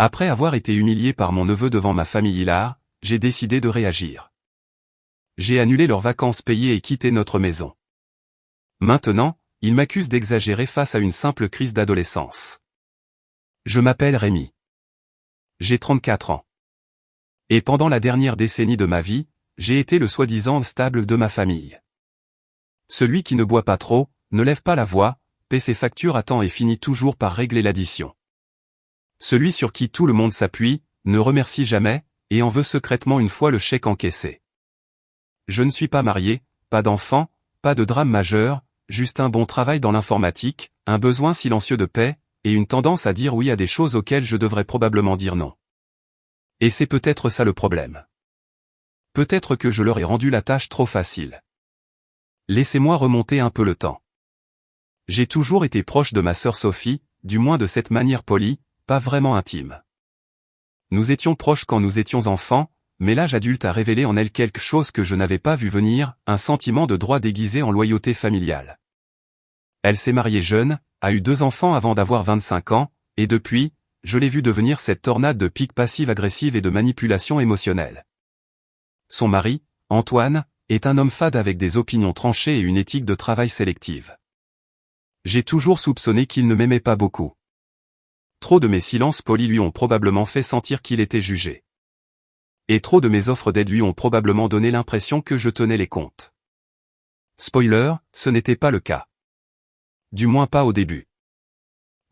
Après avoir été humilié par mon neveu devant ma famille Hilar, j'ai décidé de réagir. J'ai annulé leurs vacances payées et quitté notre maison. Maintenant, ils m'accusent d'exagérer face à une simple crise d'adolescence. Je m'appelle Rémi. J'ai 34 ans. Et pendant la dernière décennie de ma vie, j'ai été le soi-disant stable de ma famille. Celui qui ne boit pas trop, ne lève pas la voix, paie ses factures à temps et finit toujours par régler l'addition. Celui sur qui tout le monde s'appuie, ne remercie jamais, et en veut secrètement une fois le chèque encaissé. Je ne suis pas marié, pas d'enfant, pas de drame majeur, juste un bon travail dans l'informatique, un besoin silencieux de paix, et une tendance à dire oui à des choses auxquelles je devrais probablement dire non. Et c'est peut-être ça le problème. Peut-être que je leur ai rendu la tâche trop facile. Laissez-moi remonter un peu le temps. J'ai toujours été proche de ma sœur Sophie, du moins de cette manière polie, pas vraiment intime. Nous étions proches quand nous étions enfants, mais l'âge adulte a révélé en elle quelque chose que je n'avais pas vu venir, un sentiment de droit déguisé en loyauté familiale. Elle s'est mariée jeune, a eu 2 enfants avant d'avoir 25 ans, et depuis, je l'ai vue devenir cette tornade de piques passive-agressive et de manipulation émotionnelle. Son mari, Antoine, est un homme fade avec des opinions tranchées et une éthique de travail sélective. J'ai toujours soupçonné qu'il ne m'aimait pas beaucoup. Trop de mes silences polis lui ont probablement fait sentir qu'il était jugé. Et trop de mes offres d'aide lui ont probablement donné l'impression que je tenais les comptes. Spoiler, ce n'était pas le cas. Du moins pas au début.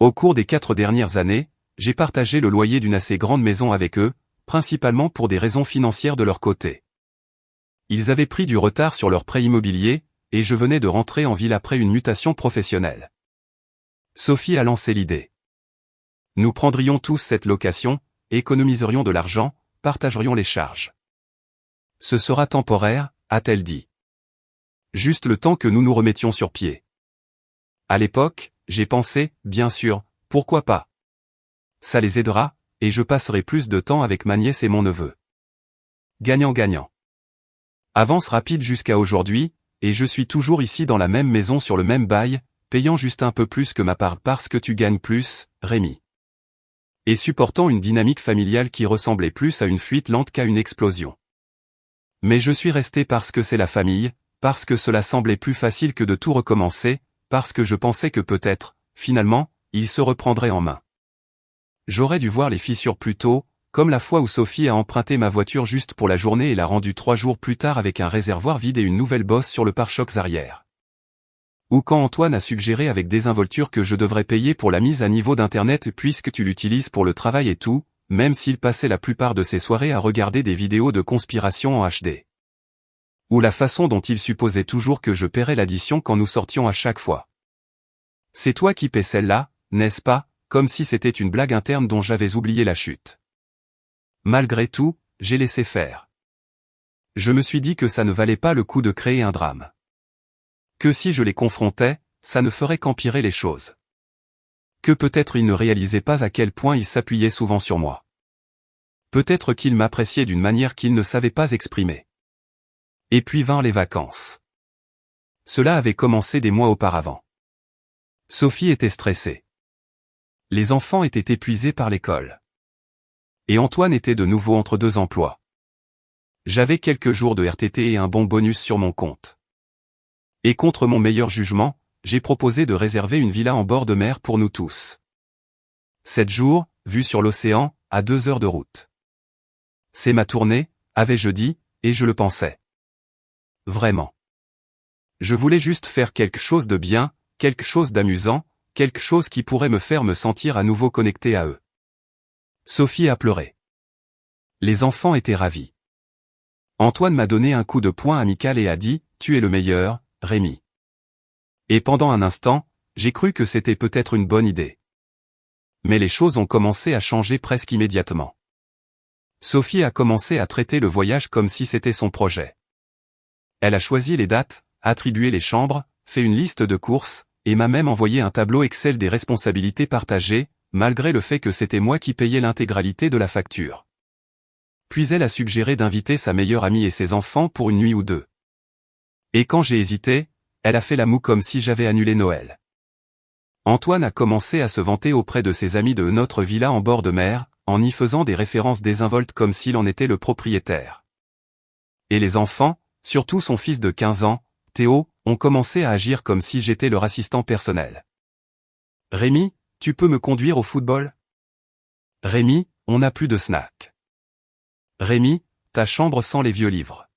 Au cours des 4 dernières années, j'ai partagé le loyer d'une assez grande maison avec eux, principalement pour des raisons financières de leur côté. Ils avaient pris du retard sur leur prêt immobilier, et je venais de rentrer en ville après une mutation professionnelle. Sophie a lancé l'idée. Nous prendrions tous cette location, économiserions de l'argent, partagerions les charges. Ce sera temporaire, a-t-elle dit. Juste le temps que nous nous remettions sur pied. À l'époque, j'ai pensé, bien sûr, pourquoi pas. Ça les aidera, et je passerai plus de temps avec ma nièce et mon neveu. Gagnant-gagnant. Avance rapide jusqu'à aujourd'hui, et je suis toujours ici dans la même maison sur le même bail, payant juste un peu plus que ma part parce que tu gagnes plus, Rémi. Et supportant une dynamique familiale qui ressemblait plus à une fuite lente qu'à une explosion. Mais je suis resté parce que c'est la famille, parce que cela semblait plus facile que de tout recommencer, parce que je pensais que peut-être, finalement, il se reprendrait en main. J'aurais dû voir les fissures plus tôt, comme la fois où Sophie a emprunté ma voiture juste pour la journée et l'a rendue 3 jours plus tard avec un réservoir vide et une nouvelle bosse sur le pare-chocs arrière. Ou quand Antoine a suggéré avec désinvolture que je devrais payer pour la mise à niveau d'Internet puisque tu l'utilises pour le travail et tout, même s'il passait la plupart de ses soirées à regarder des vidéos de conspiration en HD. Ou la façon dont il supposait toujours que je paierais l'addition quand nous sortions à chaque fois. C'est toi qui paies celle-là, n'est-ce pas, comme si c'était une blague interne dont j'avais oublié la chute. Malgré tout, j'ai laissé faire. Je me suis dit que ça ne valait pas le coup de créer un drame. Que si je les confrontais, ça ne ferait qu'empirer les choses. Que peut-être ils ne réalisaient pas à quel point ils s'appuyaient souvent sur moi. Peut-être qu'ils m'appréciaient d'une manière qu'ils ne savaient pas exprimer. Et puis vinrent les vacances. Cela avait commencé des mois auparavant. Sophie était stressée. Les enfants étaient épuisés par l'école. Et Antoine était de nouveau entre 2 emplois. J'avais quelques jours de RTT et un bon bonus sur mon compte. Et contre mon meilleur jugement, j'ai proposé de réserver une villa en bord de mer pour nous tous. 7 jours, vue sur l'océan, à 2 heures de route. C'est ma tournée, avais-je dit, et je le pensais. Vraiment. Je voulais juste faire quelque chose de bien, quelque chose d'amusant, quelque chose qui pourrait me faire me sentir à nouveau connecté à eux. Sophie a pleuré. Les enfants étaient ravis. Antoine m'a donné un coup de poing amical et a dit, « Tu es le meilleur, Rémi. » Et pendant un instant, j'ai cru que c'était peut-être une bonne idée. Mais les choses ont commencé à changer presque immédiatement. Sophie a commencé à traiter le voyage comme si c'était son projet. Elle a choisi les dates, attribué les chambres, fait une liste de courses, et m'a même envoyé un tableau Excel des responsabilités partagées, malgré le fait que c'était moi qui payais l'intégralité de la facture. Puis elle a suggéré d'inviter sa meilleure amie et ses enfants pour une nuit ou 2. Et quand j'ai hésité, elle a fait la moue comme si j'avais annulé Noël. Antoine a commencé à se vanter auprès de ses amis de notre villa en bord de mer, en y faisant des références désinvoltes comme s'il en était le propriétaire. Et les enfants, surtout son fils de 15 ans, Théo, ont commencé à agir comme si j'étais leur assistant personnel. « Rémi, tu peux me conduire au football ? Rémi, on n'a plus de snack. Rémi, ta chambre sent les vieux livres. »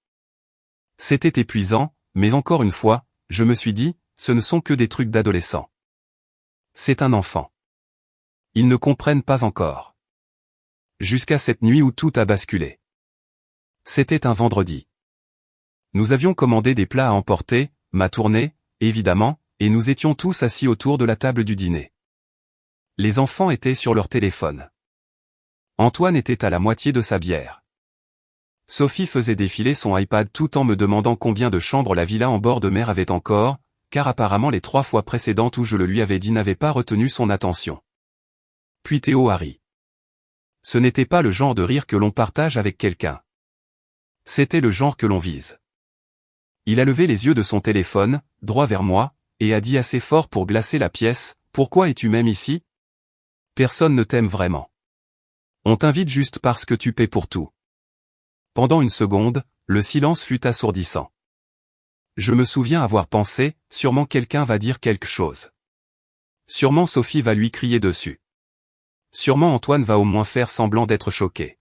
C'était épuisant, mais encore une fois, je me suis dit, ce ne sont que des trucs d'adolescents. C'est un enfant. Ils ne comprennent pas encore. Jusqu'à cette nuit où tout a basculé. C'était un vendredi. Nous avions commandé des plats à emporter, ma tournée, évidemment, et nous étions tous assis autour de la table du dîner. Les enfants étaient sur leur téléphone. Antoine était à la moitié de sa bière. Sophie faisait défiler son iPad tout en me demandant combien de chambres la villa en bord de mer avait encore, car apparemment les 3 fois précédentes où je le lui avais dit n'avaient pas retenu son attention. Puis Théo a ri. Ce n'était pas le genre de rire que l'on partage avec quelqu'un. C'était le genre que l'on vise. Il a levé les yeux de son téléphone, droit vers moi, et a dit assez fort pour glacer la pièce, « Pourquoi es-tu même ici ? Personne ne t'aime vraiment. On t'invite juste parce que tu paies pour tout. » Pendant une seconde, le silence fut assourdissant. Je me souviens avoir pensé, sûrement quelqu'un va dire quelque chose. Sûrement Sophie va lui crier dessus. Sûrement Antoine va au moins faire semblant d'être choqué.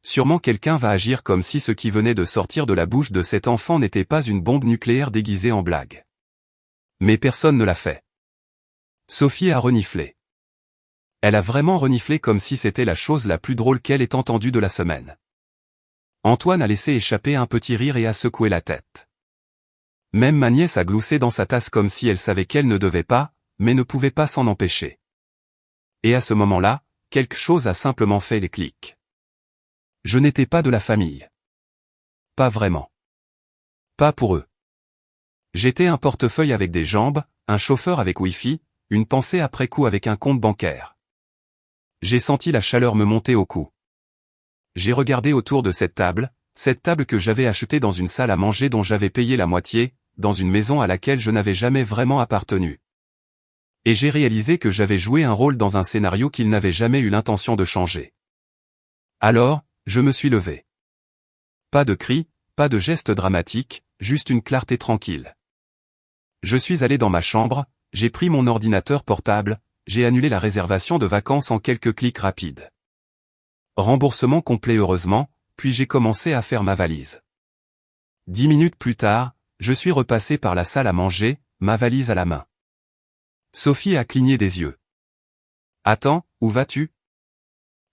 Sûrement quelqu'un va agir comme si ce qui venait de sortir de la bouche de cet enfant n'était pas une bombe nucléaire déguisée en blague. Mais personne ne l'a fait. Sophie a reniflé. Elle a vraiment reniflé comme si c'était la chose la plus drôle qu'elle ait entendue de la semaine. Antoine a laissé échapper un petit rire et a secoué la tête. Même ma nièce a gloussé dans sa tasse comme si elle savait qu'elle ne devait pas, mais ne pouvait pas s'en empêcher. Et à ce moment-là, quelque chose a simplement fait les clics. Je n'étais pas de la famille. Pas vraiment. Pas pour eux. J'étais un portefeuille avec des jambes, un chauffeur avec Wi-Fi, une pensée après coup avec un compte bancaire. J'ai senti la chaleur me monter au cou. J'ai regardé autour de cette table que j'avais achetée dans une salle à manger dont j'avais payé la moitié, dans une maison à laquelle je n'avais jamais vraiment appartenu. Et j'ai réalisé que j'avais joué un rôle dans un scénario qu'il n'avait jamais eu l'intention de changer. Alors, je me suis levé. Pas de cris, pas de gestes dramatiques, juste une clarté tranquille. Je suis allé dans ma chambre, j'ai pris mon ordinateur portable, j'ai annulé la réservation de vacances en quelques clics rapides. Remboursement complet heureusement, puis j'ai commencé à faire ma valise. 10 minutes plus tard, je suis repassé par la salle à manger, ma valise à la main. Sophie a cligné des yeux. « Attends, où vas-tu »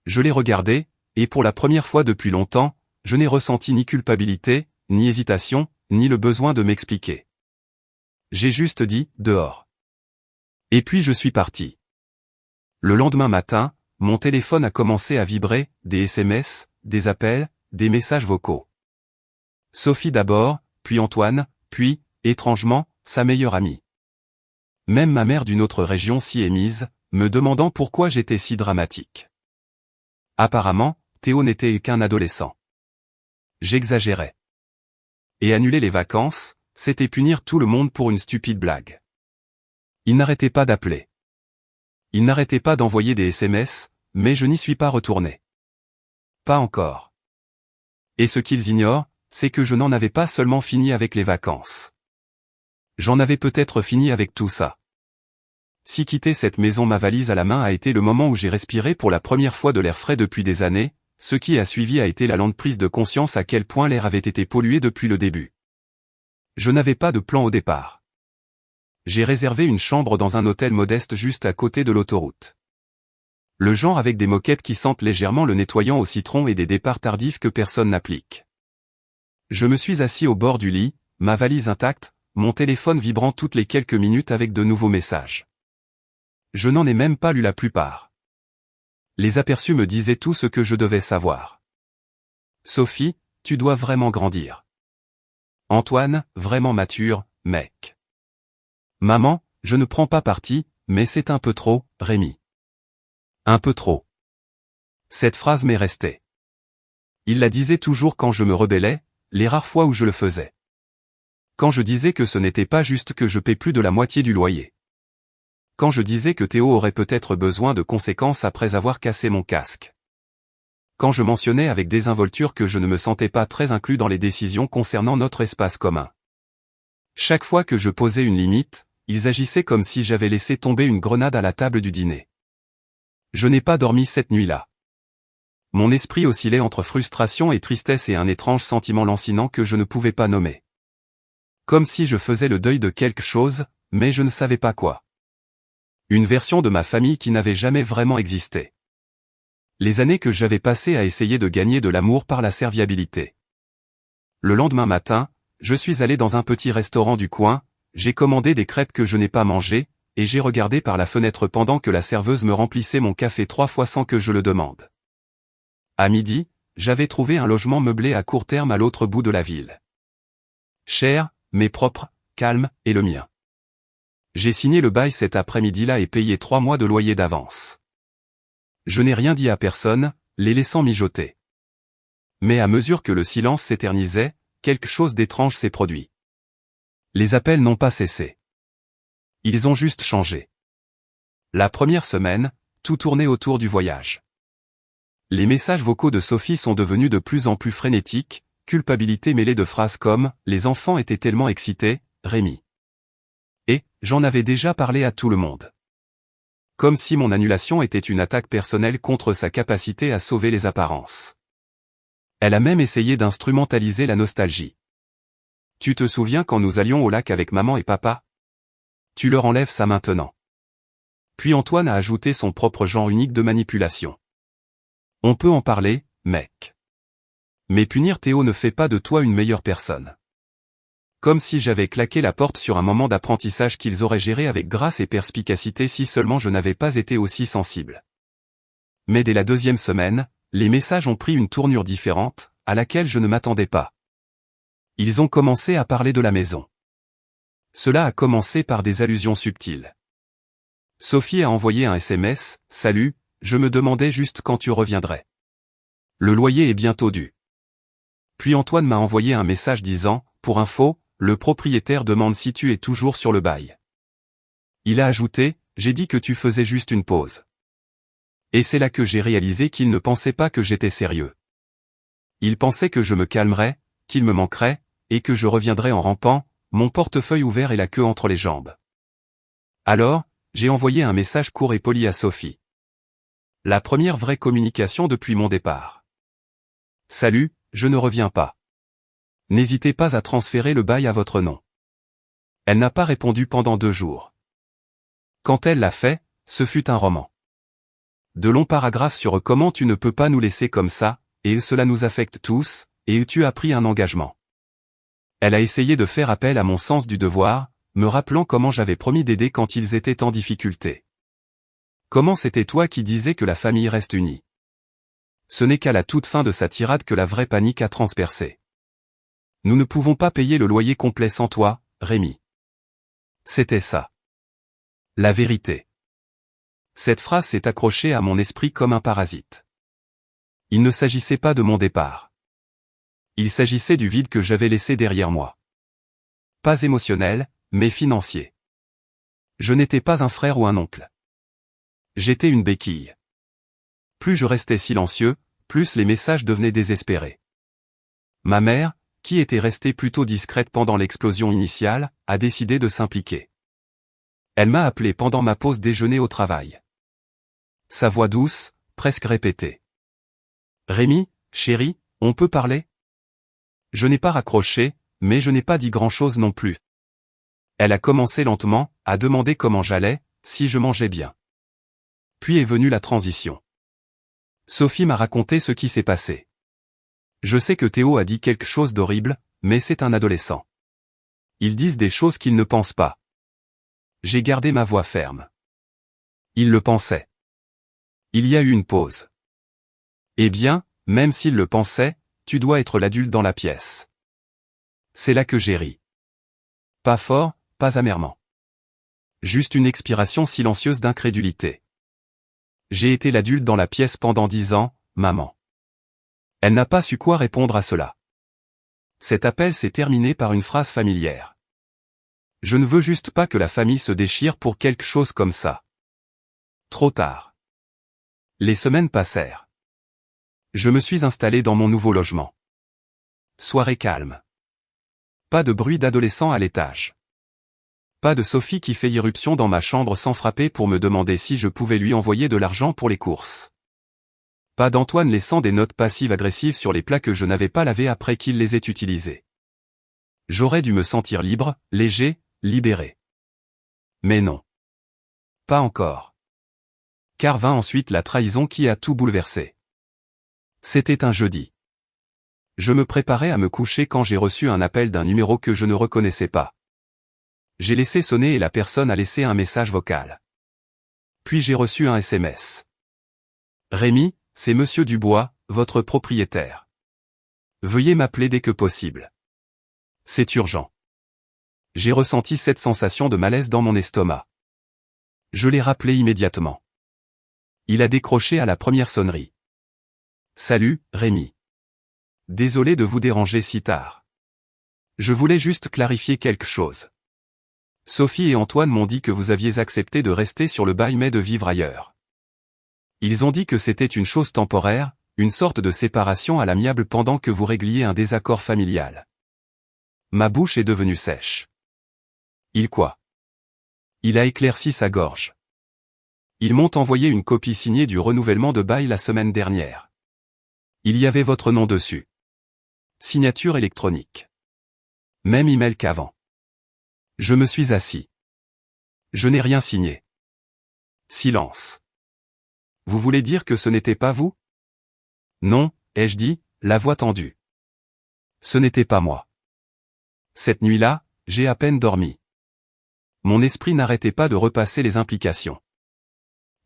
Je l'ai regardé, et pour la première fois depuis longtemps, je n'ai ressenti ni culpabilité, ni hésitation, ni le besoin de m'expliquer. J'ai juste dit « dehors ». Et puis je suis parti. Le lendemain matin, mon téléphone a commencé à vibrer, des SMS, des appels, des messages vocaux. Sophie d'abord, puis Antoine, puis, étrangement, sa meilleure amie. Même ma mère d'une autre région s'y est mise, me demandant pourquoi j'étais si dramatique. Apparemment, Théo n'était qu'un adolescent. J'exagérais. Et annuler les vacances, c'était punir tout le monde pour une stupide blague. Il n'arrêtait pas d'appeler. Il n'arrêtait pas d'envoyer des SMS, mais je n'y suis pas retourné. Pas encore. Et ce qu'ils ignorent, c'est que je n'en avais pas seulement fini avec les vacances. J'en avais peut-être fini avec tout ça. Si quitter cette maison ma valise à la main a été le moment où j'ai respiré pour la première fois de l'air frais depuis des années, ce qui a suivi a été la lente prise de conscience à quel point l'air avait été pollué depuis le début. Je n'avais pas de plan au départ. J'ai réservé une chambre dans un hôtel modeste juste à côté de l'autoroute. Le genre avec des moquettes qui sentent légèrement le nettoyant au citron et des départs tardifs que personne n'applique. Je me suis assis au bord du lit, ma valise intacte, mon téléphone vibrant toutes les quelques minutes avec de nouveaux messages. Je n'en ai même pas lu la plupart. Les aperçus me disaient tout ce que je devais savoir. Sophie, tu dois vraiment grandir. Antoine, vraiment mature, mec. Maman, je ne prends pas parti, mais c'est un peu trop, Rémi. Un peu trop. Cette phrase m'est restée. Il la disait toujours quand je me rebellais, les rares fois où je le faisais. Quand je disais que ce n'était pas juste que je paie plus de la moitié du loyer. Quand je disais que Théo aurait peut-être besoin de conséquences après avoir cassé mon casque. Quand je mentionnais avec désinvolture que je ne me sentais pas très inclus dans les décisions concernant notre espace commun. Chaque fois que je posais une limite, ils agissaient comme si j'avais laissé tomber une grenade à la table du dîner. Je n'ai pas dormi cette nuit-là. Mon esprit oscillait entre frustration et tristesse et un étrange sentiment lancinant que je ne pouvais pas nommer. Comme si je faisais le deuil de quelque chose, mais je ne savais pas quoi. Une version de ma famille qui n'avait jamais vraiment existé. Les années que j'avais passées à essayer de gagner de l'amour par la serviabilité. Le lendemain matin, je suis allé dans un petit restaurant du coin, j'ai commandé des crêpes que je n'ai pas mangées, et j'ai regardé par la fenêtre pendant que la serveuse me remplissait mon café 3 fois sans que je le demande. À midi, j'avais trouvé un logement meublé à court terme à l'autre bout de la ville. Cher, mais propre, calme, et le mien. J'ai signé le bail cet après-midi-là et payé 3 mois de loyer d'avance. Je n'ai rien dit à personne, les laissant mijoter. Mais à mesure que le silence s'éternisait, quelque chose d'étrange s'est produit. Les appels n'ont pas cessé. Ils ont juste changé. La première semaine, tout tournait autour du voyage. Les messages vocaux de Sophie sont devenus de plus en plus frénétiques, culpabilité mêlée de phrases comme « Les enfants étaient tellement excités, Rémi ». Et « J'en avais déjà parlé à tout le monde ». Comme si mon annulation était une attaque personnelle contre sa capacité à sauver les apparences. Elle a même essayé d'instrumentaliser la nostalgie. Tu te souviens quand nous allions au lac avec maman et papa? Tu leur enlèves ça maintenant. Puis Antoine a ajouté son propre genre unique de manipulation. On peut en parler, mec. Mais punir Théo ne fait pas de toi une meilleure personne. Comme si j'avais claqué la porte sur un moment d'apprentissage qu'ils auraient géré avec grâce et perspicacité si seulement je n'avais pas été aussi sensible. Mais dès la deuxième semaine, les messages ont pris une tournure différente, à laquelle je ne m'attendais pas. Ils ont commencé à parler de la maison. Cela a commencé par des allusions subtiles. Sophie a envoyé un SMS, « Salut, je me demandais juste quand tu reviendrais. Le loyer est bientôt dû. » Puis Antoine m'a envoyé un message disant, « Pour info, le propriétaire demande si tu es toujours sur le bail. » Il a ajouté, « J'ai dit que tu faisais juste une pause. » Et c'est là que j'ai réalisé qu'il ne pensait pas que j'étais sérieux. Il pensait que je me calmerais, qu'il me manquerait, et que je reviendrais en rampant, mon portefeuille ouvert et la queue entre les jambes. Alors, j'ai envoyé un message court et poli à Sophie. La première vraie communication depuis mon départ. « Salut, je ne reviens pas. N'hésitez pas à transférer le bail à votre nom. » Elle n'a pas répondu pendant 2 jours. Quand elle l'a fait, ce fut un roman. De longs paragraphes sur comment tu ne peux pas nous laisser comme ça, et cela nous affecte tous, et tu as pris un engagement. Elle a essayé de faire appel à mon sens du devoir, me rappelant comment j'avais promis d'aider quand ils étaient en difficulté. Comment c'était toi qui disais que la famille reste unie. Ce n'est qu'à la toute fin de sa tirade que la vraie panique a transpercé. Nous ne pouvons pas payer le loyer complet sans toi, Rémi. C'était ça. La vérité. Cette phrase s'est accrochée à mon esprit comme un parasite. Il ne s'agissait pas de mon départ. Il s'agissait du vide que j'avais laissé derrière moi. Pas émotionnel, mais financier. Je n'étais pas un frère ou un oncle. J'étais une béquille. Plus je restais silencieux, plus les messages devenaient désespérés. Ma mère, qui était restée plutôt discrète pendant l'explosion initiale, a décidé de s'impliquer. Elle m'a appelé pendant ma pause déjeuner au travail. Sa voix douce, presque répétée. « Rémi, chéri, on peut parler ?» Je n'ai pas raccroché, mais je n'ai pas dit grand-chose non plus. Elle a commencé lentement, à demander comment j'allais, si je mangeais bien. Puis est venue la transition. Sophie m'a raconté ce qui s'est passé. Je sais que Théo a dit quelque chose d'horrible, mais c'est un adolescent. Ils disent des choses qu'ils ne pensent pas. J'ai gardé ma voix ferme. Il le pensait. Il y a eu une pause. Eh bien, même s'il le pensait, tu dois être l'adulte dans la pièce. C'est là que j'ai ri. Pas fort, pas amèrement. Juste une expiration silencieuse d'incrédulité. J'ai été l'adulte dans la pièce pendant 10 ans, maman. Elle n'a pas su quoi répondre à cela. Cet appel s'est terminé par une phrase familière. Je ne veux juste pas que la famille se déchire pour quelque chose comme ça. Trop tard. Les semaines passèrent. Je me suis installé dans mon nouveau logement. Soirée calme. Pas de bruit d'adolescent à l'étage. Pas de Sophie qui fait irruption dans ma chambre sans frapper pour me demander si je pouvais lui envoyer de l'argent pour les courses. Pas d'Antoine laissant des notes passives-agressives sur les plats que je n'avais pas lavés après qu'il les ait utilisés. J'aurais dû me sentir libre, léger, libéré. Mais non. Pas encore. Car vint ensuite la trahison qui a tout bouleversé. C'était un jeudi. Je me préparais à me coucher quand j'ai reçu un appel d'un numéro que je ne reconnaissais pas. J'ai laissé sonner et la personne a laissé un message vocal. Puis j'ai reçu un SMS. Rémi, c'est Monsieur Dubois, votre propriétaire. Veuillez m'appeler dès que possible. C'est urgent. J'ai ressenti cette sensation de malaise dans mon estomac. Je l'ai rappelé immédiatement. Il a décroché à la première sonnerie. Salut, Rémi. Désolé de vous déranger si tard. Je voulais juste clarifier quelque chose. Sophie et Antoine m'ont dit que vous aviez accepté de rester sur le bail mais de vivre ailleurs. Ils ont dit que c'était une chose temporaire, une sorte de séparation à l'amiable pendant que vous régliez un désaccord familial. Ma bouche est devenue sèche. Il quoi? Il a éclairci sa gorge. Ils m'ont envoyé une copie signée du renouvellement de bail la semaine dernière. Il y avait votre nom dessus. Signature électronique. Même email qu'avant. Je me suis assis. Je n'ai rien signé. Silence. Vous voulez dire que ce n'était pas vous? Non, ai-je dit, la voix tendue. Ce n'était pas moi. Cette nuit-là, j'ai à peine dormi. Mon esprit n'arrêtait pas de repasser les implications.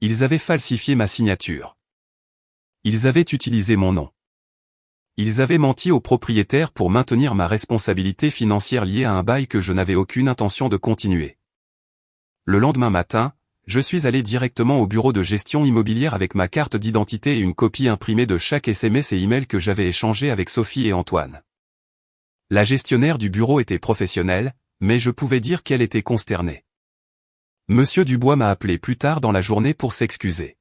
Ils avaient falsifié ma signature. Ils avaient utilisé mon nom. Ils avaient menti au propriétaire pour maintenir ma responsabilité financière liée à un bail que je n'avais aucune intention de continuer. Le lendemain matin, je suis allé directement au bureau de gestion immobilière avec ma carte d'identité et une copie imprimée de chaque SMS et email que j'avais échangé avec Sophie et Antoine. La gestionnaire du bureau était professionnelle, mais je pouvais dire qu'elle était consternée. Monsieur Dubois m'a appelé plus tard dans la journée pour s'excuser.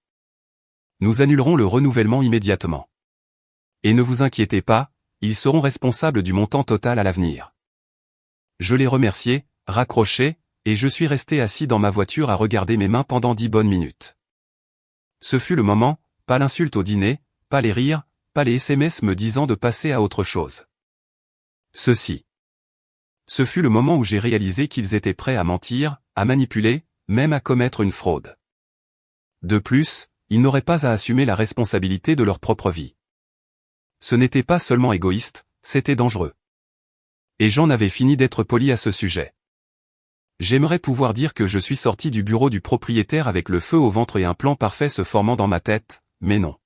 Nous annulerons le renouvellement immédiatement. Et ne vous inquiétez pas, ils seront responsables du montant total à l'avenir. Je l'ai remercié, raccroché, et je suis resté assis dans ma voiture à regarder mes mains pendant 10 bonnes minutes. Ce fut le moment, pas l'insulte au dîner, pas les rires, pas les SMS me disant de passer à autre chose. Ce fut le moment où j'ai réalisé qu'ils étaient prêts à mentir, à manipuler, même à commettre une fraude. De plus, ils n'auraient pas à assumer la responsabilité de leur propre vie. Ce n'était pas seulement égoïste, c'était dangereux. Et j'en avais fini d'être poli à ce sujet. J'aimerais pouvoir dire que je suis sorti du bureau du propriétaire avec le feu au ventre et un plan parfait se formant dans ma tête, mais non.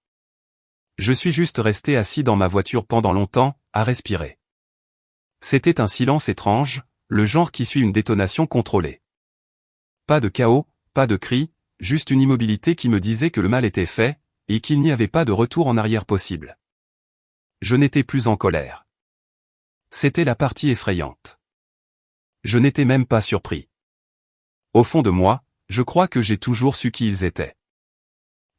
Je suis juste resté assis dans ma voiture pendant longtemps, à respirer. C'était un silence étrange, le genre qui suit une détonation contrôlée. Pas de chaos, pas de cris, juste une immobilité qui me disait que le mal était fait, et qu'il n'y avait pas de retour en arrière possible. Je n'étais plus en colère. C'était la partie effrayante. Je n'étais même pas surpris. Au fond de moi, je crois que j'ai toujours su qui ils étaient.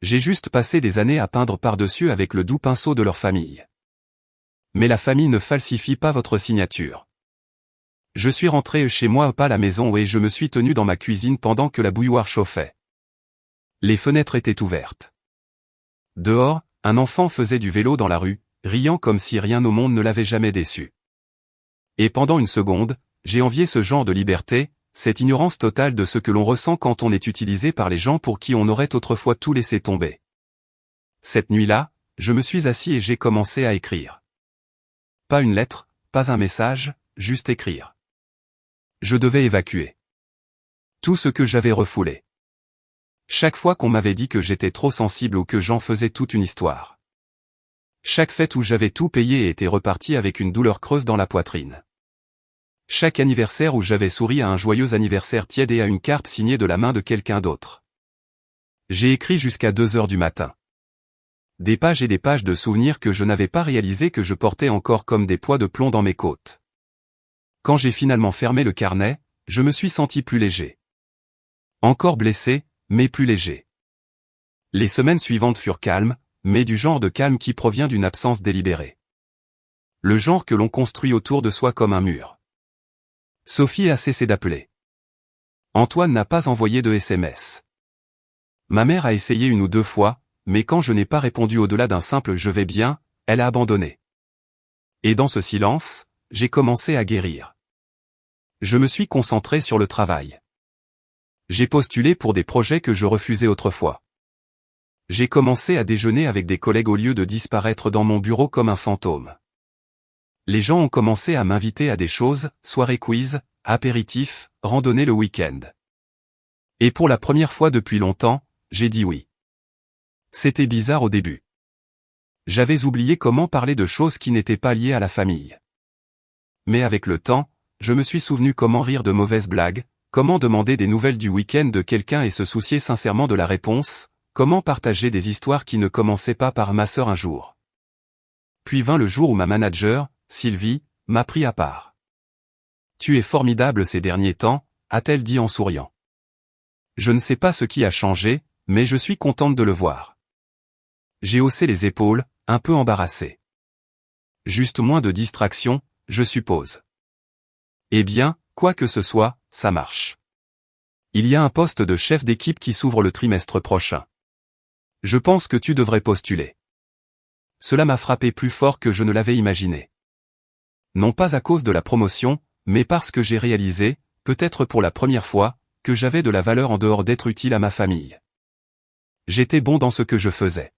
J'ai juste passé des années à peindre par-dessus avec le doux pinceau de leur famille. Mais la famille ne falsifie pas votre signature. Je suis rentré chez moi pas à la maison et je me suis tenu dans ma cuisine pendant que la bouilloire chauffait. Les fenêtres étaient ouvertes. Dehors, un enfant faisait du vélo dans la rue, riant comme si rien au monde ne l'avait jamais déçu. Et pendant une seconde, j'ai envié ce genre de liberté, cette ignorance totale de ce que l'on ressent quand on est utilisé par les gens pour qui on aurait autrefois tout laissé tomber. Cette nuit-là, je me suis assis et j'ai commencé à écrire. Pas une lettre, pas un message, juste écrire. Je devais évacuer tout ce que j'avais refoulé. Chaque fois qu'on m'avait dit que j'étais trop sensible ou que j'en faisais toute une histoire. Chaque fête où j'avais tout payé et était reparti avec une douleur creuse dans la poitrine. Chaque anniversaire où j'avais souri à un joyeux anniversaire tiède et à une carte signée de la main de quelqu'un d'autre. J'ai écrit jusqu'à 2 heures du matin. Des pages et des pages de souvenirs que je n'avais pas réalisé que je portais encore comme des poids de plomb dans mes côtes. Quand j'ai finalement fermé le carnet, je me suis senti plus léger. Encore blessé, mais plus léger. Les semaines suivantes furent calmes, mais du genre de calme qui provient d'une absence délibérée. Le genre que l'on construit autour de soi comme un mur. Sophie a cessé d'appeler. Antoine n'a pas envoyé de SMS. Ma mère a essayé 1 ou 2 fois, mais quand je n'ai pas répondu au-delà d'un simple « je vais bien », elle a abandonné. Et dans ce silence, j'ai commencé à guérir. Je me suis concentré sur le travail. J'ai postulé pour des projets que je refusais autrefois. J'ai commencé à déjeuner avec des collègues au lieu de disparaître dans mon bureau comme un fantôme. Les gens ont commencé à m'inviter à des choses, soirées quiz, apéritifs, randonnées le week-end. Et pour la première fois depuis longtemps, j'ai dit oui. C'était bizarre au début. J'avais oublié comment parler de choses qui n'étaient pas liées à la famille. Mais avec le temps, je me suis souvenu comment rire de mauvaises blagues, comment demander des nouvelles du week-end de quelqu'un et se soucier sincèrement de la réponse, comment partager des histoires qui ne commençaient pas par ma sœur un jour. Puis vint le jour où ma manager, Sylvie, m'a pris à part. « Tu es formidable ces derniers temps », a-t-elle dit en souriant. Je ne sais pas ce qui a changé, mais je suis contente de le voir. J'ai haussé les épaules, un peu embarrassé. Juste moins de distraction, je suppose. Eh bien, quoi que ce soit, ça marche. Il y a un poste de chef d'équipe qui s'ouvre le trimestre prochain. Je pense que tu devrais postuler. Cela m'a frappé plus fort que je ne l'avais imaginé. Non pas à cause de la promotion, mais parce que j'ai réalisé, peut-être pour la première fois, que j'avais de la valeur en dehors d'être utile à ma famille. J'étais bon dans ce que je faisais.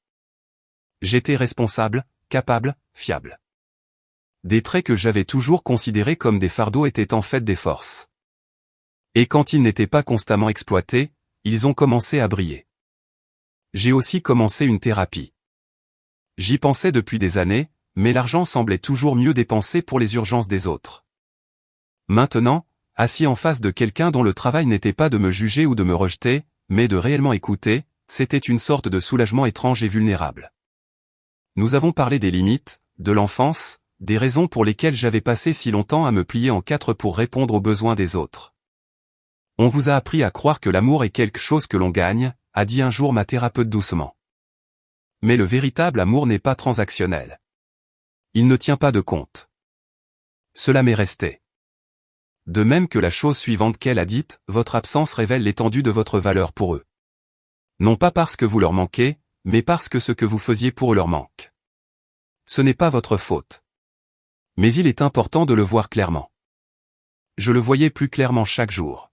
J'étais responsable, capable, fiable. Des traits que j'avais toujours considérés comme des fardeaux étaient en fait des forces. Et quand ils n'étaient pas constamment exploités, ils ont commencé à briller. J'ai aussi commencé une thérapie. J'y pensais depuis des années, mais l'argent semblait toujours mieux dépensé pour les urgences des autres. Maintenant, assis en face de quelqu'un dont le travail n'était pas de me juger ou de me rejeter, mais de réellement écouter, c'était une sorte de soulagement étrange et vulnérable. Nous avons parlé des limites, de l'enfance, des raisons pour lesquelles j'avais passé si longtemps à me plier en 4 pour répondre aux besoins des autres. On vous a appris à croire que l'amour est quelque chose que l'on gagne, a dit un jour ma thérapeute doucement. Mais le véritable amour n'est pas transactionnel. Il ne tient pas de compte. Cela m'est resté. De même que la chose suivante qu'elle a dite, votre absence révèle l'étendue de votre valeur pour eux. Non pas parce que vous leur manquez, mais parce que ce que vous faisiez pour eux leur manque. Ce n'est pas votre faute. Mais il est important de le voir clairement. Je le voyais plus clairement chaque jour.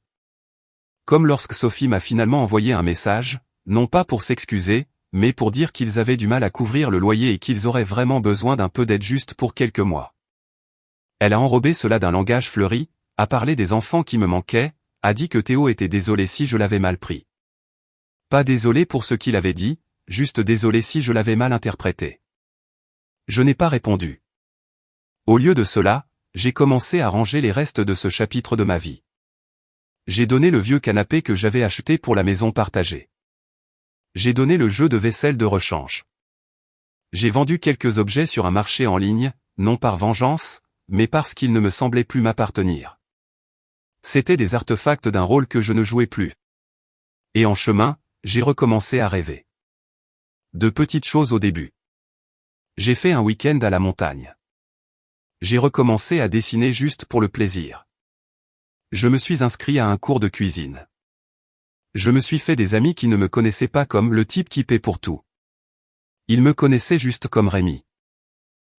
Comme lorsque Sophie m'a finalement envoyé un message, non pas pour s'excuser, mais pour dire qu'ils avaient du mal à couvrir le loyer et qu'ils auraient vraiment besoin d'un peu d'aide juste pour quelques mois. Elle a enrobé cela d'un langage fleuri, a parlé des enfants qui me manquaient, a dit que Théo était désolé si je l'avais mal pris. Pas désolé pour ce qu'il avait dit, juste désolé si je l'avais mal interprété. Je n'ai pas répondu. Au lieu de cela, j'ai commencé à ranger les restes de ce chapitre de ma vie. J'ai donné le vieux canapé que j'avais acheté pour la maison partagée. J'ai donné le jeu de vaisselle de rechange. J'ai vendu quelques objets sur un marché en ligne, non par vengeance, mais parce qu'ils ne me semblaient plus m'appartenir. C'étaient des artefacts d'un rôle que je ne jouais plus. Et en chemin, j'ai recommencé à rêver. De petites choses au début. J'ai fait un week-end à la montagne. J'ai recommencé à dessiner juste pour le plaisir. Je me suis inscrit à un cours de cuisine. Je me suis fait des amis qui ne me connaissaient pas comme le type qui paie pour tout. Ils me connaissaient juste comme Rémi.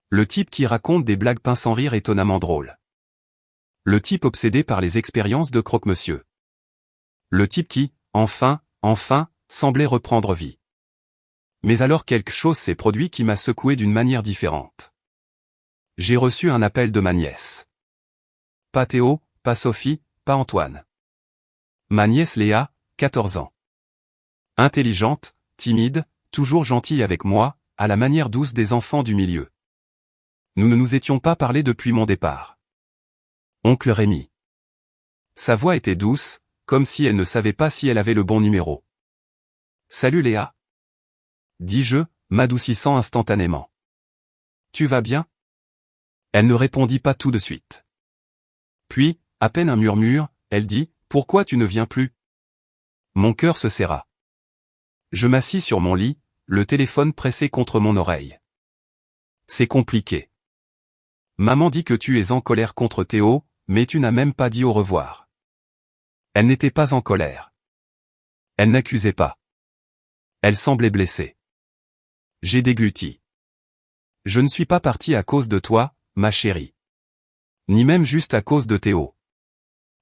Le type qui raconte des blagues pince sans rire étonnamment drôles. Le type obsédé par les expériences de croque-monsieur. Le type qui, enfin, semblait reprendre vie. Mais alors quelque chose s'est produit qui m'a secoué d'une manière différente. J'ai reçu un appel de ma nièce. Pas Théo, pas Sophie, pas Antoine. Ma nièce Léa, 14 ans. Intelligente, timide, toujours gentille avec moi, à la manière douce des enfants du milieu. Nous ne nous étions pas parlé depuis mon départ. Oncle Rémi. Sa voix était douce, comme si elle ne savait pas si elle avait le bon numéro. Salut Léa. Dis-je, m'adoucissant instantanément. Tu vas bien? Elle ne répondit pas tout de suite. Puis, à peine un murmure, elle dit, pourquoi tu ne viens plus? Mon cœur se serra. Je m'assis sur mon lit, le téléphone pressé contre mon oreille. C'est compliqué. Maman dit que tu es en colère contre Théo, mais tu n'as même pas dit au revoir. Elle n'était pas en colère. Elle n'accusait pas. Elle semblait blessée. J'ai dégluti. Je ne suis pas parti à cause de toi, ma chérie. Ni même juste à cause de Théo.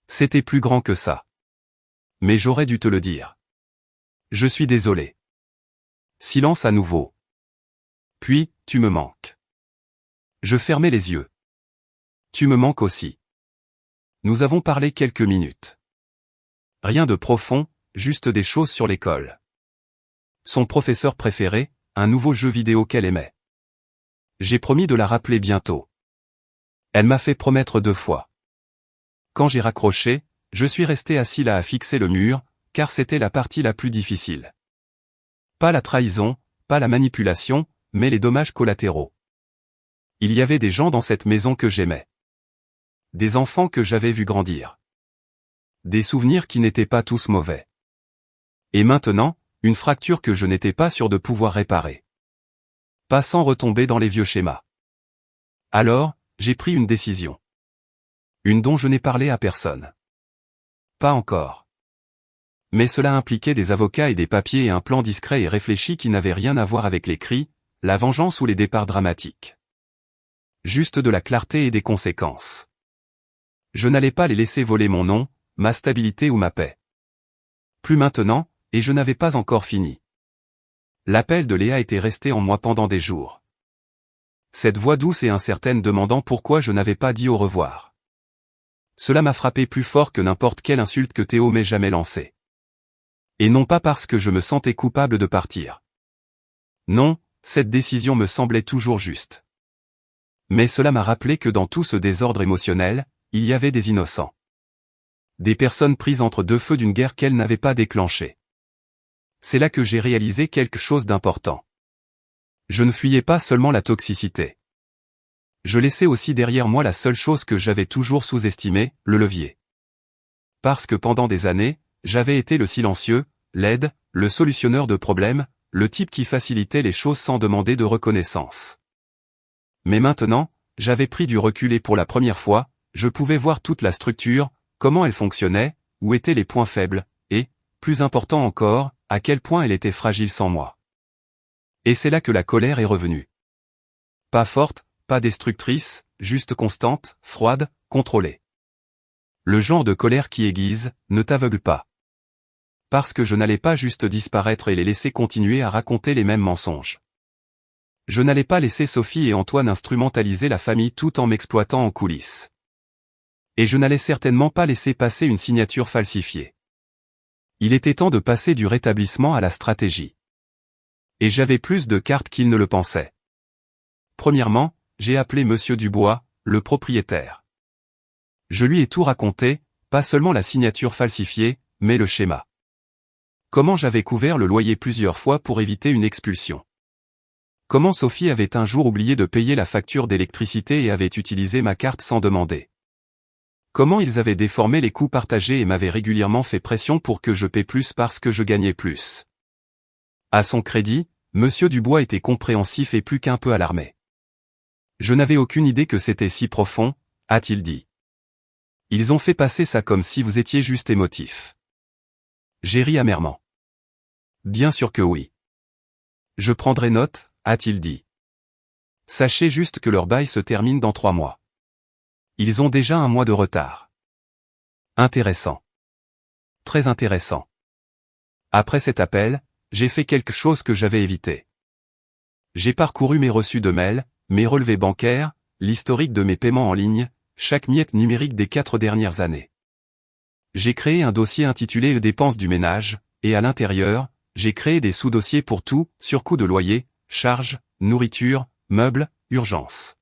C'était plus grand que ça. Mais j'aurais dû te le dire. Je suis désolé. Silence à nouveau. Puis, tu me manques. Je fermai les yeux. Tu me manques aussi. Nous avons parlé quelques minutes. Rien de profond, juste des choses sur l'école. Son professeur préféré, un nouveau jeu vidéo qu'elle aimait. J'ai promis de la rappeler bientôt. Elle m'a fait promettre 2 fois. Quand j'ai raccroché, je suis resté assis là à fixer le mur, car c'était la partie la plus difficile. Pas la trahison, pas la manipulation, mais les dommages collatéraux. Il y avait des gens dans cette maison que j'aimais. Des enfants que j'avais vus grandir. Des souvenirs qui n'étaient pas tous mauvais. Et maintenant, une fracture que je n'étais pas sûr de pouvoir réparer. Pas sans retomber dans les vieux schémas. Alors, j'ai pris une décision. Une dont je n'ai parlé à personne. Pas encore. Mais cela impliquait des avocats et des papiers et un plan discret et réfléchi qui n'avait rien à voir avec les cris, la vengeance ou les départs dramatiques. Juste de la clarté et des conséquences. Je n'allais pas les laisser voler mon nom, ma stabilité ou ma paix. Plus maintenant, et je n'avais pas encore fini. L'appel de Léa était resté en moi pendant des jours. Cette voix douce et incertaine demandant pourquoi je n'avais pas dit au revoir. Cela m'a frappé plus fort que n'importe quelle insulte que Théo m'ait jamais lancée. Et non pas parce que je me sentais coupable de partir. Non, cette décision me semblait toujours juste. Mais cela m'a rappelé que dans tout ce désordre émotionnel, il y avait des innocents. Des personnes prises entre 2 feux d'une guerre qu'elles n'avaient pas déclenchée. C'est là que j'ai réalisé quelque chose d'important. Je ne fuyais pas seulement la toxicité. Je laissais aussi derrière moi la seule chose que j'avais toujours sous-estimée, le levier. Parce que pendant des années, j'avais été le silencieux, l'aide, le solutionneur de problèmes, le type qui facilitait les choses sans demander de reconnaissance. Mais maintenant, j'avais pris du recul et pour la première fois, je pouvais voir toute la structure, comment elle fonctionnait, où étaient les points faibles, et, plus important encore, à quel point elle était fragile sans moi. Et c'est là que la colère est revenue. Pas forte, pas destructrice, juste constante, froide, contrôlée. Le genre de colère qui aiguise, ne t'aveugle pas. Parce que je n'allais pas juste disparaître et les laisser continuer à raconter les mêmes mensonges. Je n'allais pas laisser Sophie et Antoine instrumentaliser la famille tout en m'exploitant en coulisses. Et je n'allais certainement pas laisser passer une signature falsifiée. Il était temps de passer du rétablissement à la stratégie. Et j'avais plus de cartes qu'il ne le pensait. Premièrement, j'ai appelé Monsieur Dubois, le propriétaire. Je lui ai tout raconté, pas seulement la signature falsifiée, mais le schéma. Comment j'avais couvert le loyer plusieurs fois pour éviter une expulsion. Comment Sophie avait un jour oublié de payer la facture d'électricité et avait utilisé ma carte sans demander. Comment ils avaient déformé les coûts partagés et m'avaient régulièrement fait pression pour que je paie plus parce que je gagnais plus. À son crédit, Monsieur Dubois était compréhensif et plus qu'un peu alarmé. Je n'avais aucune idée que c'était si profond, a-t-il dit. Ils ont fait passer ça comme si vous étiez juste émotif. J'ai ri amèrement. Bien sûr que oui. Je prendrai note, a-t-il dit. Sachez juste que leur bail se termine dans 3 mois. Ils ont déjà 1 mois de retard. Intéressant. Très intéressant. Après cet appel, j'ai fait quelque chose que j'avais évité. J'ai parcouru mes reçus de mail, mes relevés bancaires, l'historique de mes paiements en ligne, chaque miette numérique des 4 dernières années. J'ai créé un dossier intitulé « Dépenses du ménage » et à l'intérieur, j'ai créé des sous-dossiers pour tout, surcoût de loyer, charges, nourriture, meubles, urgences.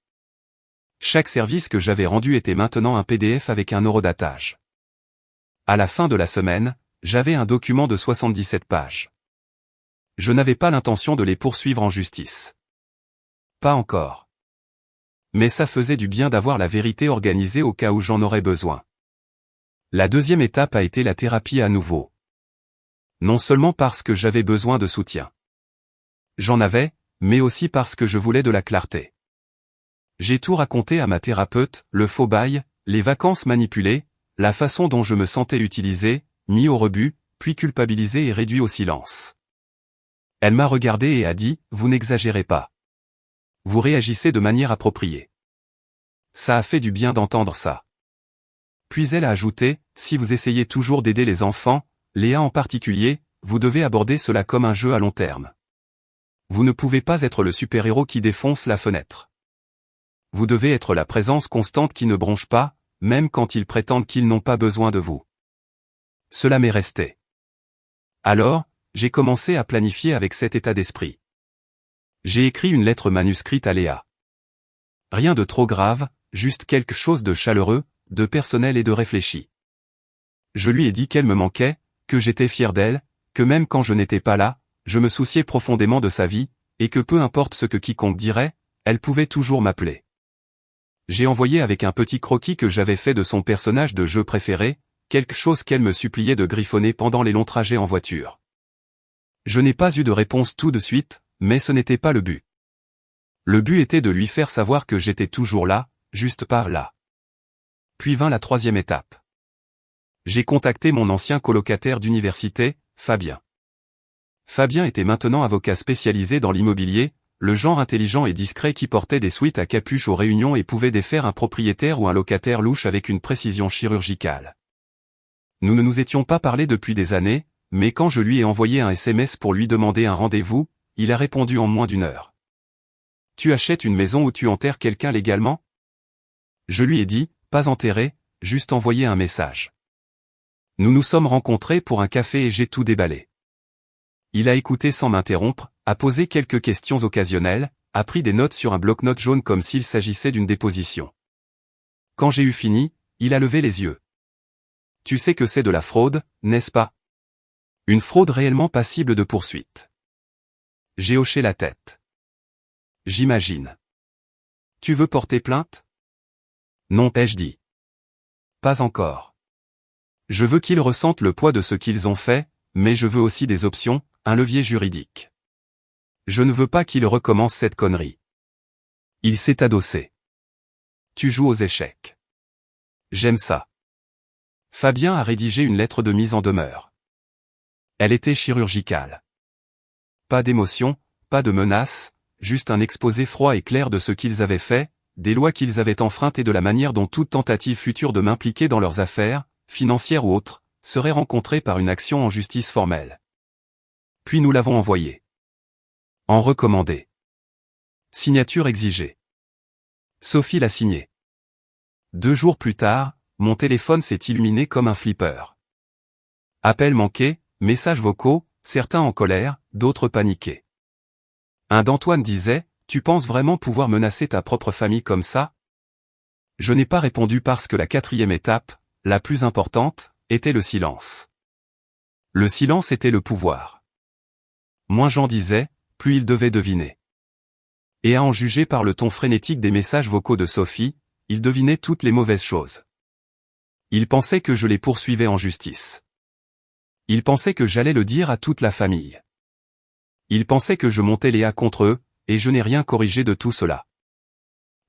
Chaque service que j'avais rendu était maintenant un PDF avec un eurodatage. À la fin de la semaine, j'avais un document de 77 pages. Je n'avais pas l'intention de les poursuivre en justice. Pas encore. Mais ça faisait du bien d'avoir la vérité organisée au cas où j'en aurais besoin. La deuxième étape a été la thérapie à nouveau. Non seulement parce que j'avais besoin de soutien. J'en avais, mais aussi parce que je voulais de la clarté. J'ai tout raconté à ma thérapeute, le faux bail, les vacances manipulées, la façon dont je me sentais utilisé, mis au rebut, puis culpabilisé et réduit au silence. Elle m'a regardé et a dit, vous n'exagérez pas. Vous réagissez de manière appropriée. Ça a fait du bien d'entendre ça. Puis elle a ajouté, si vous essayez toujours d'aider les enfants, Léa en particulier, vous devez aborder cela comme un jeu à long terme. Vous ne pouvez pas être le super-héros qui défonce la fenêtre. Vous devez être la présence constante qui ne bronche pas, même quand ils prétendent qu'ils n'ont pas besoin de vous. Cela m'est resté. Alors, j'ai commencé à planifier avec cet état d'esprit. J'ai écrit une lettre manuscrite à Léa. Rien de trop grave, juste quelque chose de chaleureux, de personnel et de réfléchi. Je lui ai dit qu'elle me manquait, que j'étais fier d'elle, que même quand je n'étais pas là, je me souciais profondément de sa vie, et que peu importe ce que quiconque dirait, elle pouvait toujours m'appeler. J'ai envoyé avec un petit croquis que j'avais fait de son personnage de jeu préféré, quelque chose qu'elle me suppliait de griffonner pendant les longs trajets en voiture. Je n'ai pas eu de réponse tout de suite, mais ce n'était pas le but. Le but était de lui faire savoir que j'étais toujours là, juste par là. Puis vint la troisième étape. J'ai contacté mon ancien colocataire d'université, Fabien. Fabien était maintenant avocat spécialisé dans l'immobilier, le genre intelligent et discret qui portait des suites à capuche aux réunions et pouvait défaire un propriétaire ou un locataire louche avec une précision chirurgicale. Nous ne nous étions pas parlé depuis des années, mais quand je lui ai envoyé un SMS pour lui demander un rendez-vous, il a répondu en moins d'une heure. Tu achètes une maison où tu enterres quelqu'un légalement? Je lui ai dit, pas enterré, juste envoyer un message. Nous nous sommes rencontrés pour un café et j'ai tout déballé. Il a écouté sans m'interrompre, a posé quelques questions occasionnelles, a pris des notes sur un bloc-notes jaune comme s'il s'agissait d'une déposition. Quand j'ai eu fini, il a levé les yeux. Tu sais que c'est de la fraude, n'est-ce pas? Une fraude réellement passible de poursuite. J'ai hoché la tête. J'imagine. Tu veux porter plainte? Non, ai-je dit. Pas encore. Je veux qu'ils ressentent le poids de ce qu'ils ont fait, mais je veux aussi des options, un levier juridique. Je ne veux pas qu'ils recommencent cette connerie. Il s'est adossé. Tu joues aux échecs. J'aime ça. Fabien a rédigé une lettre de mise en demeure. Elle était chirurgicale. Pas d'émotion, pas de menace, juste un exposé froid et clair de ce qu'ils avaient fait, des lois qu'ils avaient enfreintes et de la manière dont toute tentative future de m'impliquer dans leurs affaires, financières ou autres, serait rencontrée par une action en justice formelle. Puis nous l'avons envoyé. En recommandé. Signature exigée. Sophie l'a signé. 2 jours plus tard, mon téléphone s'est illuminé comme un flipper. Appels manqués, messages vocaux, certains en colère, d'autres paniqués. Un d'Antoine disait, « Tu penses vraiment pouvoir menacer ta propre famille comme ça ?» Je n'ai pas répondu parce que la 4e étape, la plus importante, était le silence. Le silence était le pouvoir. Moins j'en disais, plus il devait deviner. Et à en juger par le ton frénétique des messages vocaux de Sophie, il devinait toutes les mauvaises choses. Il pensait que je les poursuivais en justice. Il pensait que j'allais le dire à toute la famille. Il pensait que je montais Léa contre eux, et je n'ai rien corrigé de tout cela.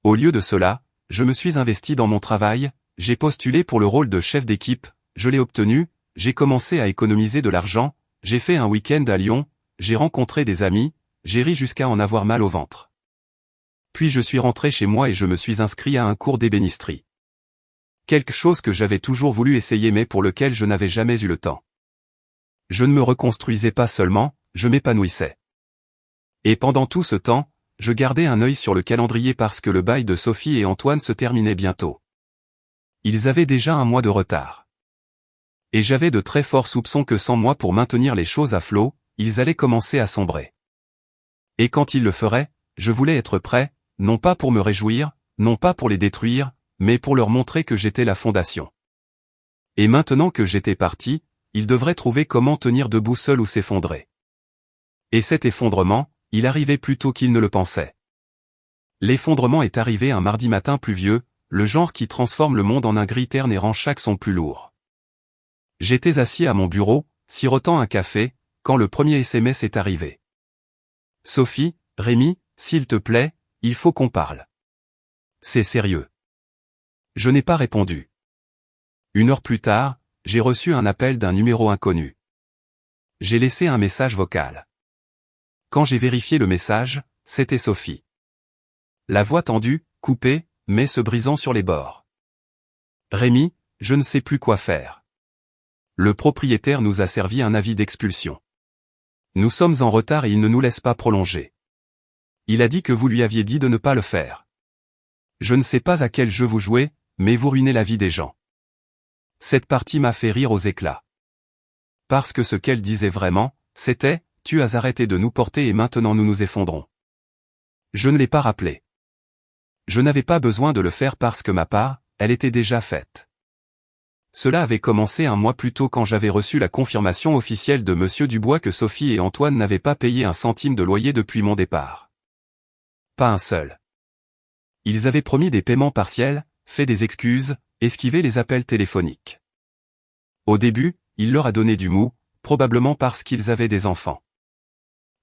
Au lieu de cela, je me suis investi dans mon travail, j'ai postulé pour le rôle de chef d'équipe, je l'ai obtenu, j'ai commencé à économiser de l'argent, j'ai fait un week-end à Lyon, j'ai rencontré des amis, j'ai ri jusqu'à en avoir mal au ventre. Puis je suis rentré chez moi et je me suis inscrit à un cours d'ébénisterie. Quelque chose que j'avais toujours voulu essayer mais pour lequel je n'avais jamais eu le temps. Je ne me reconstruisais pas seulement, je m'épanouissais. Et pendant tout ce temps, je gardais un œil sur le calendrier parce que le bail de Sophie et Antoine se terminait bientôt. Ils avaient déjà 1 mois de retard. Et j'avais de très forts soupçons que sans moi pour maintenir les choses à flot, ils allaient commencer à sombrer. Et quand ils le feraient, je voulais être prêt, non pas pour me réjouir, non pas pour les détruire, mais pour leur montrer que j'étais la fondation. Et maintenant que j'étais parti, ils devraient trouver comment tenir debout seuls ou s'effondrer. Et cet effondrement, il arrivait plus tôt qu'ils ne le pensaient. L'effondrement est arrivé un mardi matin pluvieux, le genre qui transforme le monde en un gris terne et rend chaque son plus lourd. J'étais assis à mon bureau, sirotant un café, quand le premier SMS est arrivé. Sophie, Rémi, s'il te plaît, il faut qu'on parle. C'est sérieux. Je n'ai pas répondu. 1 heure plus tard, j'ai reçu un appel d'un numéro inconnu. J'ai laissé un message vocal. Quand j'ai vérifié le message, c'était Sophie. La voix tendue, coupée, mais se brisant sur les bords. Rémi, je ne sais plus quoi faire. Le propriétaire nous a servi un avis d'expulsion. Nous sommes en retard et il ne nous laisse pas prolonger. Il a dit que vous lui aviez dit de ne pas le faire. Je ne sais pas à quel jeu vous jouez, mais vous ruinez la vie des gens. Cette partie m'a fait rire aux éclats. Parce que ce qu'elle disait vraiment, c'était « Tu as arrêté de nous porter et maintenant nous nous effondrons ». Je ne l'ai pas rappelé. Je n'avais pas besoin de le faire parce que ma part, elle était déjà faite. Cela avait commencé 1 mois plus tôt quand j'avais reçu la confirmation officielle de Monsieur Dubois que Sophie et Antoine n'avaient pas payé 1 centime de loyer depuis mon départ. Pas un seul. Ils avaient promis des paiements partiels, fait des excuses, esquivé les appels téléphoniques. Au début, il leur a donné du mou, probablement parce qu'ils avaient des enfants.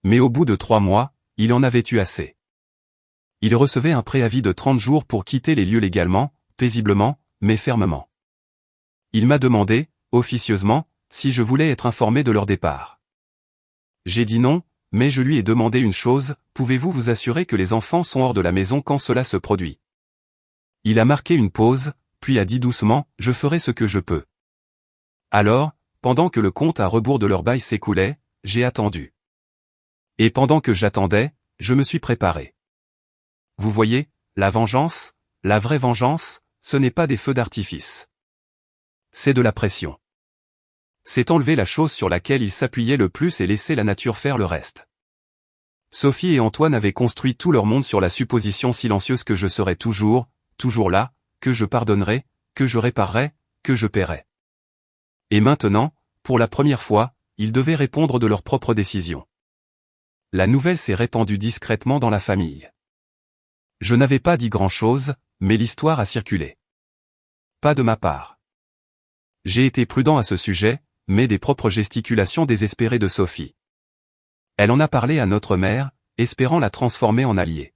Mais au bout de 3 mois, il en avait eu assez. Il recevait un préavis de 30 jours pour quitter les lieux légalement, paisiblement, mais fermement. Il m'a demandé, officieusement, si je voulais être informé de leur départ. J'ai dit non, mais je lui ai demandé une chose, pouvez-vous vous assurer que les enfants sont hors de la maison quand cela se produit? Il a marqué une pause, puis a dit doucement, je ferai ce que je peux. Alors, pendant que le compte à rebours de leur bail s'écoulait, j'ai attendu. Et pendant que j'attendais, je me suis préparé. Vous voyez, la vengeance, la vraie vengeance, ce n'est pas des feux d'artifice. C'est de la pression. C'est enlever la chose sur laquelle il s'appuyait le plus et laisser la nature faire le reste. Sophie et Antoine avaient construit tout leur monde sur la supposition silencieuse que je serais toujours là, que je pardonnerais, que je réparerais, que je paierais. Et maintenant, pour la première fois, ils devaient répondre de leur propre décision. La nouvelle s'est répandue discrètement dans la famille. Je n'avais pas dit grand-chose, mais l'histoire a circulé. Pas de ma part. J'ai été prudent à ce sujet, mais des propres gesticulations désespérées de Sophie. Elle en a parlé à notre mère, espérant la transformer en alliée.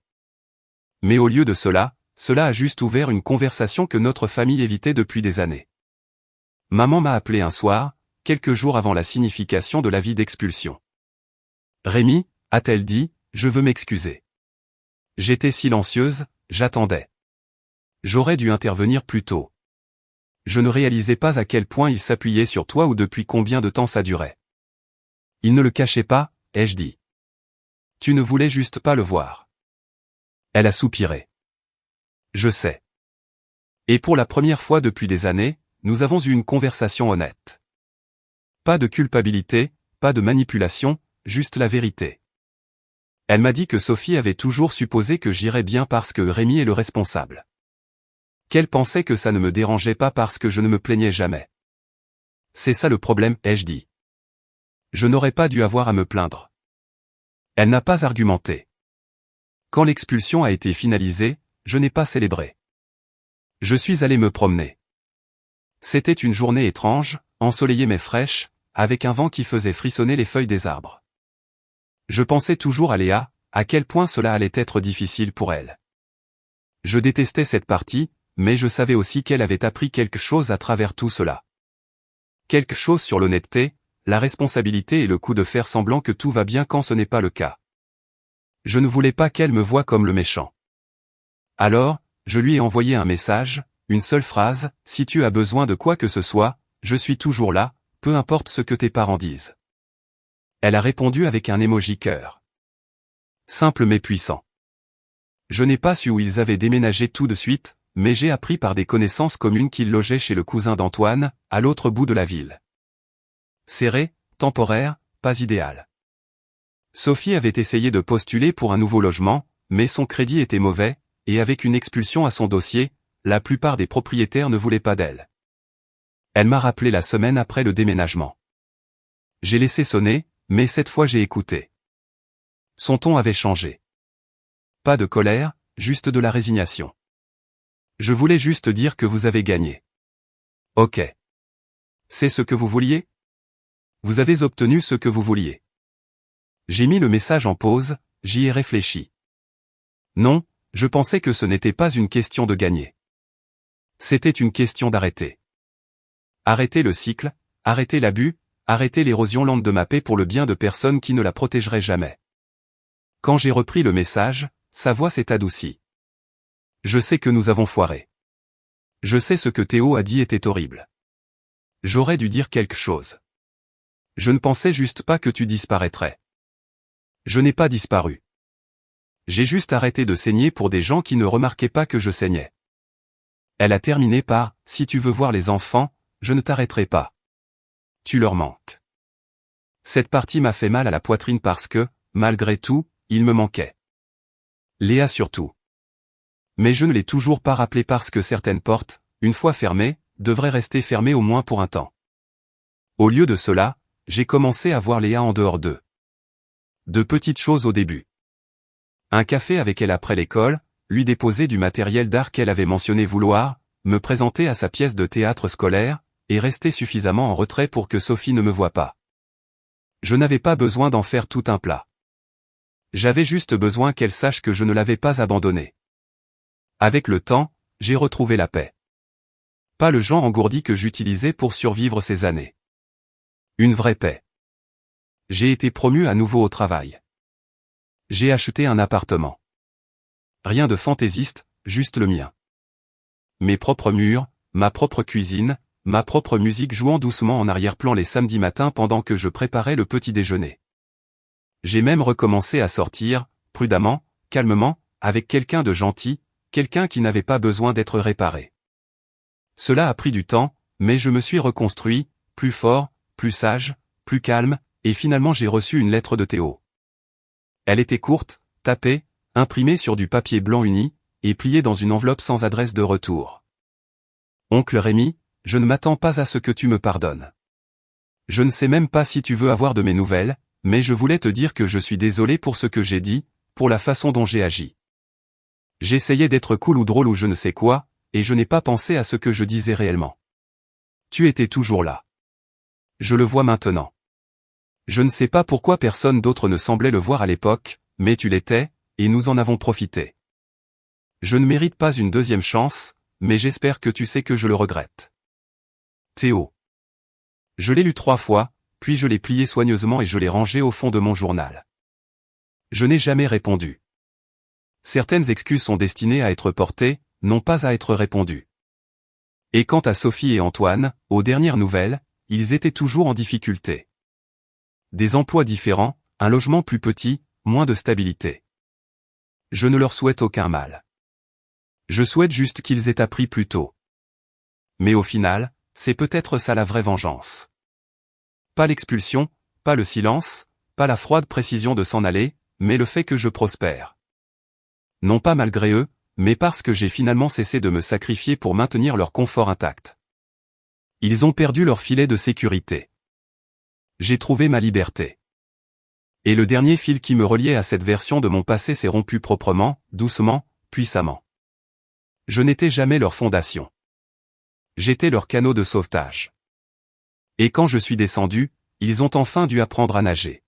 Mais au lieu de cela a juste ouvert une conversation que notre famille évitait depuis des années. Maman m'a appelé un soir, quelques jours avant la signification de l'avis d'expulsion. Rémi, a-t-elle dit, je veux m'excuser. J'étais silencieuse, j'attendais. J'aurais dû intervenir plus tôt. Je ne réalisais pas à quel point il s'appuyait sur toi ou depuis combien de temps ça durait. Il ne le cachait pas, ai-je dit. Tu ne voulais juste pas le voir. Elle a soupiré. Je sais. Et pour la première fois depuis des années, nous avons eu une conversation honnête. Pas de culpabilité, pas de manipulation, juste la vérité. Elle m'a dit que Sophie avait toujours supposé que j'irais bien parce que Rémi est le responsable. Qu'elle pensait que ça ne me dérangeait pas parce que je ne me plaignais jamais. C'est ça le problème, ai-je dit. Je n'aurais pas dû avoir à me plaindre. Elle n'a pas argumenté. Quand l'expulsion a été finalisée, je n'ai pas célébré. Je suis allé me promener. C'était une journée étrange, ensoleillée mais fraîche, avec un vent qui faisait frissonner les feuilles des arbres. Je pensais toujours à Léa, à quel point cela allait être difficile pour elle. Je détestais cette partie, mais je savais aussi qu'elle avait appris quelque chose à travers tout cela. Quelque chose sur l'honnêteté, la responsabilité et le coup de faire semblant que tout va bien quand ce n'est pas le cas. Je ne voulais pas qu'elle me voie comme le méchant. Alors, je lui ai envoyé un message, une seule phrase, si tu as besoin de quoi que ce soit, je suis toujours là, peu importe ce que tes parents disent. Elle a répondu avec un emoji cœur. Simple mais puissant. Je n'ai pas su où ils avaient déménagé tout de suite, mais j'ai appris par des connaissances communes qu'ils logeaient chez le cousin d'Antoine, à l'autre bout de la ville. Serré, temporaire, pas idéal. Sophie avait essayé de postuler pour un nouveau logement, mais son crédit était mauvais, et avec une expulsion à son dossier, la plupart des propriétaires ne voulaient pas d'elle. Elle m'a rappelé la semaine après le déménagement. J'ai laissé sonner, mais cette fois j'ai écouté. Son ton avait changé. Pas de colère, juste de la résignation. Je voulais juste dire que vous avez gagné. Ok. C'est ce que vous vouliez? Vous avez obtenu ce que vous vouliez. J'ai mis le message en pause, j'y ai réfléchi. Non, je pensais que ce n'était pas une question de gagner. C'était une question d'arrêter. Arrêter le cycle, arrêter l'abus, arrêter l'érosion lente de ma paix pour le bien de personnes qui ne la protégeraient jamais. Quand j'ai repris le message, sa voix s'est adoucie. Je sais que nous avons foiré. Je sais ce que Théo a dit était horrible. J'aurais dû dire quelque chose. Je ne pensais juste pas que tu disparaîtrais. Je n'ai pas disparu. J'ai juste arrêté de saigner pour des gens qui ne remarquaient pas que je saignais. Elle a terminé par « Si tu veux voir les enfants, je ne t'arrêterai pas. Tu leur manques. » Cette partie m'a fait mal à la poitrine parce que, malgré tout, il me manquait. Léa surtout. Mais je ne l'ai toujours pas rappelé parce que certaines portes, une fois fermées, devraient rester fermées au moins pour un temps. Au lieu de cela, j'ai commencé à voir Léa en dehors d'eux. De petites choses au début. Un café avec elle après l'école, lui déposer du matériel d'art qu'elle avait mentionné vouloir, me présenter à sa pièce de théâtre scolaire, et rester suffisamment en retrait pour que Sophie ne me voie pas. Je n'avais pas besoin d'en faire tout un plat. J'avais juste besoin qu'elle sache que je ne l'avais pas abandonnée. Avec le temps, j'ai retrouvé la paix. Pas le genre engourdi que j'utilisais pour survivre ces années. Une vraie paix. J'ai été promu à nouveau au travail. J'ai acheté un appartement. Rien de fantaisiste, juste le mien. Mes propres murs, ma propre cuisine, ma propre musique jouant doucement en arrière-plan les samedis matins pendant que je préparais le petit déjeuner. J'ai même recommencé à sortir, prudemment, calmement, avec quelqu'un de gentil, quelqu'un qui n'avait pas besoin d'être réparé. Cela a pris du temps, mais je me suis reconstruit, plus fort, plus sage, plus calme, et finalement j'ai reçu une lettre de Théo. Elle était courte, tapée, imprimée sur du papier blanc uni, et pliée dans une enveloppe sans adresse de retour. Oncle Rémi, je ne m'attends pas à ce que tu me pardonnes. Je ne sais même pas si tu veux avoir de mes nouvelles, mais je voulais te dire que je suis désolé pour ce que j'ai dit, pour la façon dont j'ai agi. J'essayais d'être cool ou drôle ou je ne sais quoi, et je n'ai pas pensé à ce que je disais réellement. Tu étais toujours là. Je le vois maintenant. Je ne sais pas pourquoi personne d'autre ne semblait le voir à l'époque, mais tu l'étais, et nous en avons profité. Je ne mérite pas une deuxième chance, mais j'espère que tu sais que je le regrette. Théo. Je l'ai lu 3 fois, puis je l'ai plié soigneusement et je l'ai rangé au fond de mon journal. Je n'ai jamais répondu. Certaines excuses sont destinées à être portées, non pas à être répondues. Et quant à Sophie et Antoine, aux dernières nouvelles, ils étaient toujours en difficulté. Des emplois différents, un logement plus petit, moins de stabilité. Je ne leur souhaite aucun mal. Je souhaite juste qu'ils aient appris plus tôt. Mais au final, c'est peut-être ça la vraie vengeance. Pas l'expulsion, pas le silence, pas la froide précision de s'en aller, mais le fait que je prospère. Non pas malgré eux, mais parce que j'ai finalement cessé de me sacrifier pour maintenir leur confort intact. Ils ont perdu leur filet de sécurité. J'ai trouvé ma liberté. Et le dernier fil qui me reliait à cette version de mon passé s'est rompu proprement, doucement, puissamment. Je n'étais jamais leur fondation. J'étais leur canot de sauvetage. Et quand je suis descendu, ils ont enfin dû apprendre à nager.